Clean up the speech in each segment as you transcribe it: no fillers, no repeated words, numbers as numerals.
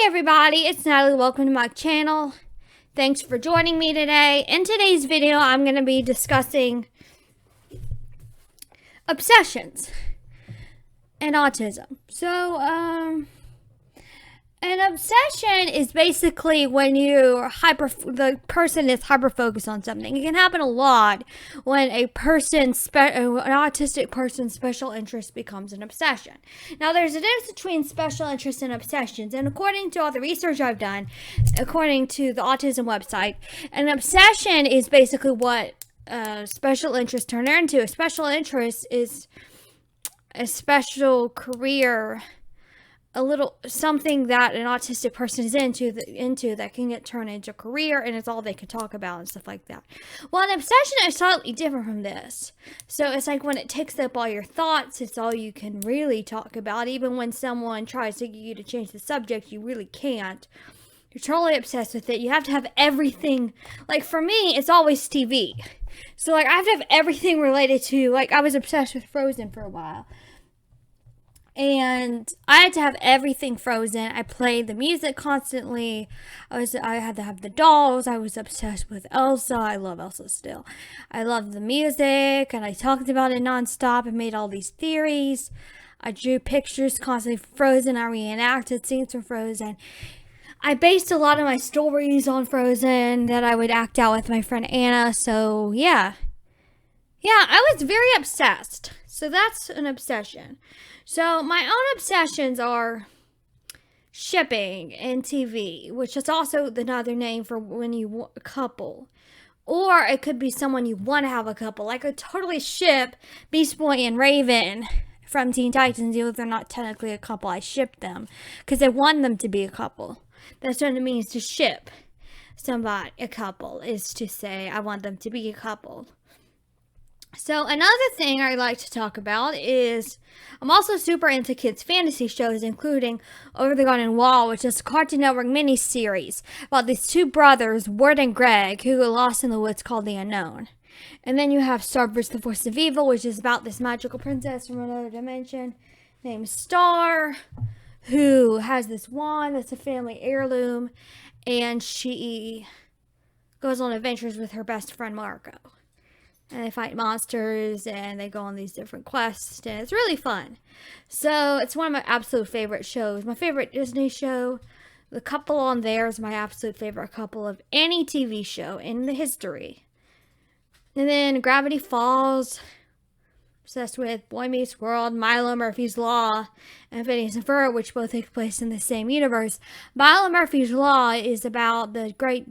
Hey everybody, it's Natalie. Welcome to my channel. Thanks for joining me today. In today's video, I'm going to be discussing obsessions and autism. An obsession is basically when the person is hyper-focused on something. It can happen a lot when an autistic person's special interest becomes an obsession. Now, there's a difference between special interests and obsessions, and according to all the research I've done, according to the Autism website, an obsession is basically what special interests turn into. A special interest is a special career, something that an autistic person is into that can get turned into a career, and it's all they can talk about and stuff like that. Well, an obsession is slightly different from this. So it's like when it takes up all your thoughts, it's all you can really talk about. Even when someone tries to get you to change the subject, you really can't. You're totally obsessed with it. You have to have everything. Like for me, it's always TV. So like I have to have everything related to, like I was obsessed with Frozen for a while. And I had to have everything Frozen. I played the music constantly. I had to have the dolls. I was obsessed with Elsa. I love Elsa still. I loved the music, and I talked about it nonstop and made all these theories. I drew pictures constantly for Frozen. I reenacted scenes from Frozen. I based a lot of my stories on Frozen that I would act out with my friend Anna. So yeah, I was very obsessed. So that's an obsession. So my own obsessions are shipping and TV, which is also another name for when you want a couple. Or it could be someone you want to have a couple. Like I totally ship Beast Boy and Raven from Teen Titans, even though they're not technically a couple. I ship them because I want them to be a couple. That's what it means to ship somebody a couple, is to say I want them to be a couple. So another thing I like to talk about is I'm also super into kids' fantasy shows, including Over the Garden Wall, which is a Cartoon Network mini-series about these two brothers, Wirt and Greg, who are lost in the woods called the Unknown. And then you have Star vs. the Force of Evil, which is about this magical princess from another dimension named Star, who has this wand that's a family heirloom, and she goes on adventures with her best friend Marco. And they fight monsters, and they go on these different quests, and it's really fun. So, it's one of my absolute favorite shows. My favorite Disney show. The couple on there is my absolute favorite couple of any TV show in the history. And then Gravity Falls. Obsessed with Boy Meets World, Milo Murphy's Law, and Phineas and Ferb, which both take place in the same universe. Milo Murphy's Law is about the great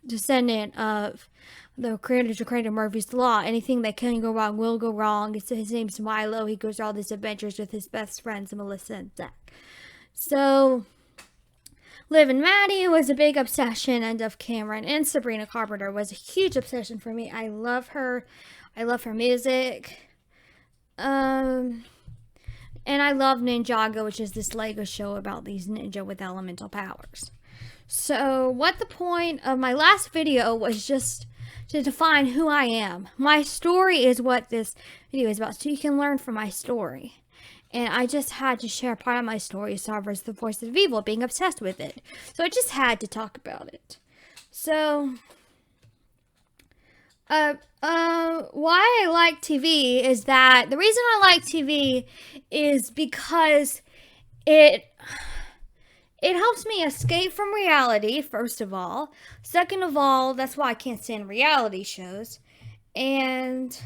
descendant of the creators who created Murphy's Law. Anything that can go wrong will go wrong. His name's Milo. He goes through all these adventures with his best friends, Melissa and Zach. So, Liv and Maddie was a big obsession, and Dove Cameron and Sabrina Carpenter was a huge obsession for me. I love her. I love her music. And I love Ninjago, which is this Lego show about these ninja with elemental powers. So, what the point of my last video was just to define who I am. My story is what this video is about, so you can learn from my story. And I just had to share part of my story, Star vs. the Force of Evil, being obsessed with it. So I just had to talk about it. So, why I like TV is that, the reason I like TV is because it helps me escape from reality, first of all. Second of all, that's why I can't stand reality shows. And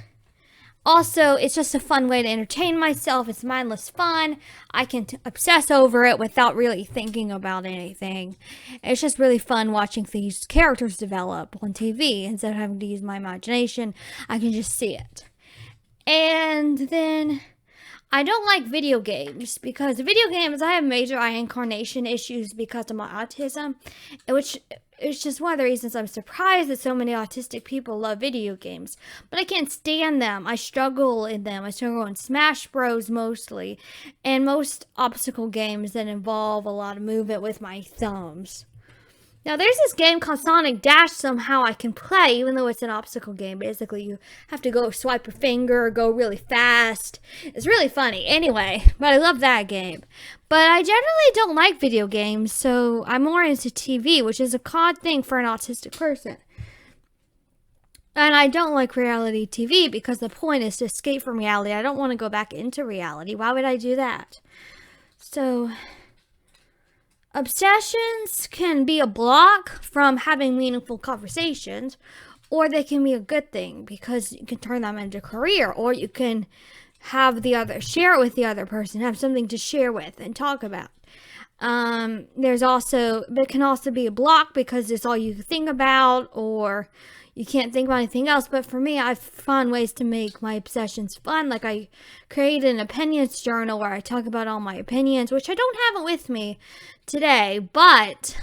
also, it's just a fun way to entertain myself. It's mindless fun. I can obsess over it without really thinking about anything. It's just really fun watching these characters develop on TV. Instead of having to use my imagination, I can just see it. And then I don't like video games because video games, I have major eye incarnation issues because of my autism, which is just one of the reasons I'm surprised that so many autistic people love video games. But I can't stand them. I struggle in them. I struggle in Smash Bros. Mostly, and most obstacle games that involve a lot of movement with my thumbs. Now, there's this game called Sonic Dash somehow I can play, even though it's an obstacle game. Basically, you have to go swipe your finger, go really fast. It's really funny. Anyway, but I love that game. But I generally don't like video games, so I'm more into TV, which is a odd thing for an autistic person. And I don't like reality TV because the point is to escape from reality. I don't want to go back into reality. Why would I do that? So, obsessions can be a block from having meaningful conversations, or they can be a good thing because you can turn them into a career, or you can share it with the other person, have something to share with and talk about. There can also be a block because it's all you think about, or you can't think about anything else. But for me, I've found ways to make my obsessions fun. Like I created an opinions journal where I talk about all my opinions, which I don't have it with me today, but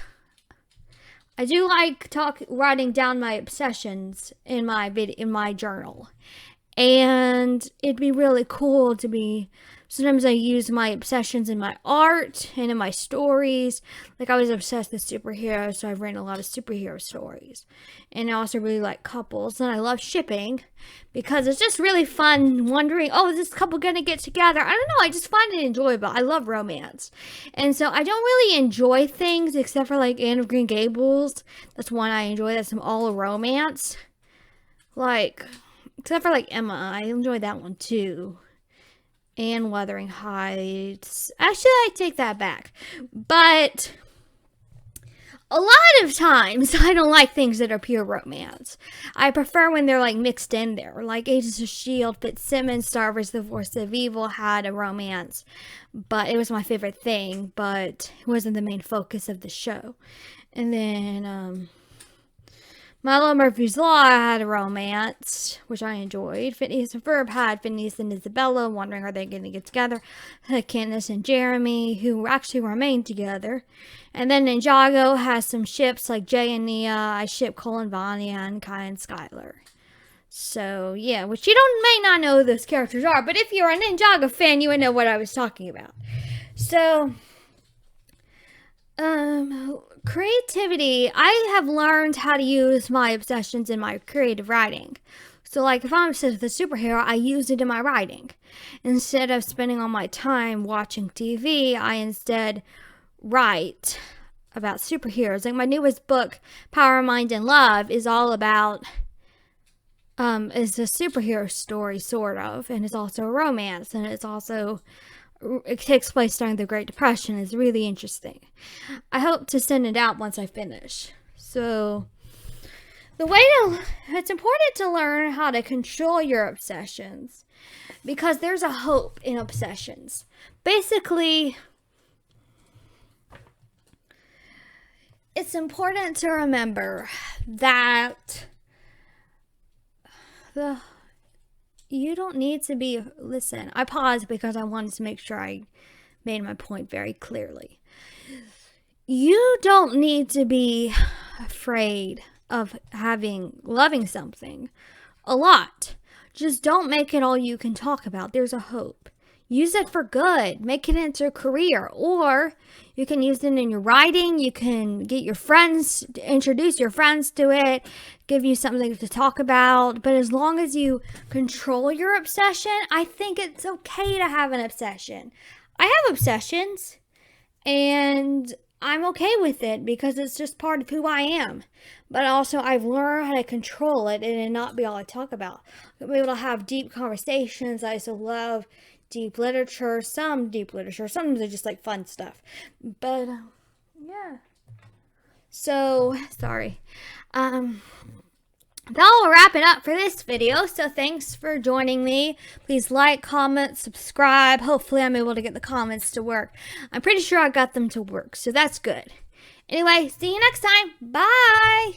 I do like writing down my obsessions in my journal. And it'd be really cool sometimes I use my obsessions in my art and in my stories. Like I was obsessed with superheroes, so I've written a lot of superhero stories. And I also really like couples, and I love shipping because it's just really fun wondering, oh, is this couple going to get together? I don't know, I just find it enjoyable. I love romance. And so I don't really enjoy things except for like Anne of Green Gables. That's one I enjoy. That's all a romance. Except for like Emma, I enjoy that one too. And Wuthering Heights. Actually, I take that back. But a lot of times, I don't like things that are pure romance. I prefer when they're like mixed in there. Like Agents of S.H.I.E.L.D., Fitzsimmons, Star vs. the Force of Evil had a romance. But it was my favorite thing. But it wasn't the main focus of the show. And then, Milo Murphy's Law had a romance, which I enjoyed. Phineas and Ferb had Phineas and Isabella, wondering are they going to get together. Candace and Jeremy, who actually remained together. And then Ninjago has some ships like Jay and Nia. I ship Cole and Vanya and Kai and Skylar. So, yeah, which may not know who those characters are, but if you're a Ninjago fan, you would know what I was talking about. So, creativity, I have learned how to use my obsessions in my creative writing. So like if I'm obsessed with a superhero, I use it in my writing. Instead of spending all my time watching TV, I instead write about superheroes. Like my newest book, Power, Mind, and Love, is all about is a superhero story, sort of, and it's also a romance, and it takes place during the Great Depression. It's really interesting. I hope to send it out once I finish. So, it's important to learn how to control your obsessions because there's a hope in obsessions. Basically, it's important to remember that you don't need to be, listen, I paused because I wanted to make sure I made my point very clearly. You don't need to be afraid of loving something a lot. Just don't make it all you can talk about. There's a hope. Use it for good. Make it into a career. Or you can use it in your writing. You can get your friends, introduce your friends to it, give you something to talk about. But as long as you control your obsession, I think it's okay to have an obsession. I have obsessions, and I'm okay with it because it's just part of who I am. But also, I've learned how to control it and it not be all I talk about. I'll be able to have deep conversations. I also love deep literature, sometimes they're just like fun stuff. But, yeah. So, sorry. That will wrap it up for this video. So thanks for joining me. Please like, comment, subscribe. Hopefully I'm able to get the comments to work. I'm pretty sure I got them to work, so that's good. Anyway, see you next time. Bye!